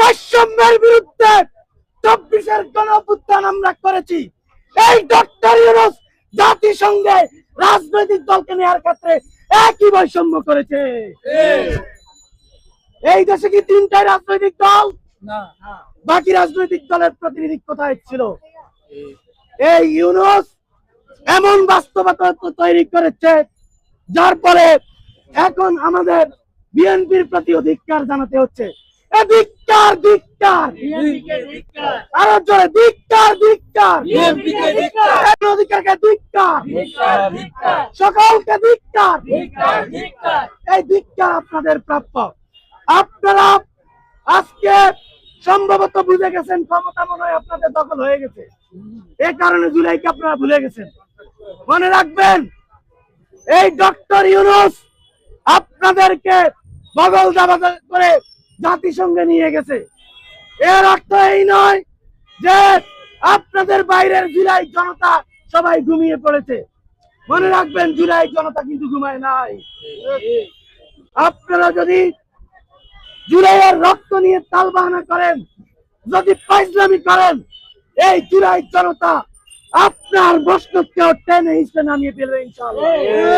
বৈষম্যের বিরুদ্ধে 24-এর গণঅভ্যুত্থান আমরা করেছি। এই ডক্টর ইউনূস জাতিসংঘে রাজনৈতিক দলকে নেওয়ার ক্ষেত্রে একই বৈষম্য করেছে। এই দেশে কি 3টাই রাজনৈতিক দল? না, বাকি রাজনৈতিক দলের প্রতিনিধি কোথায় ছিল? এই ইউনূস এমন বাস্তবতা তৈরি করেছে, যার ফলে এখন আমাদের বিএনপির প্রতি ধিক্কার জানাতে হচ্ছে। ধিক্কার, ধিক্কার, আরো জোরে ধিক্কার, ধিক্কার, অধিকারকে ধিক্কার, সকলকে ধিক্কার। এই ধিক্কার আপনাদের প্রাপ্য। আপনারা আজকে সম্ভবত বুঝে গেছেন ক্ষমতা মনে হয় আপনাদের দখল হয়ে গেছে, এই কারণে জুলাইকে আপনারা ভুলে গেছেন। মনে রাখবেন, এই ডক্টর ইউনূস আপনাদেরকে বগল দাবা করে জাতিসংঘে নিয়ে গেছে। এর অর্থ এই নয় যে আপনাদের বাইরের জুলাই জনতা সবাই ঘুমিয়ে পড়েছে। মনে রাখবেন, জুলাই জনতা কিন্তু ঘুমায় নাই। আপনারা যদি জুলাইয়ের রক্ত নিয়ে তালবাহানা করেন, যদি ফাইজলামি করেন, এই জুলাই জনতা আপনার মস্তককে টেনে হিসেবে নামিয়ে ফেলবে ইনশাআল্লাহ।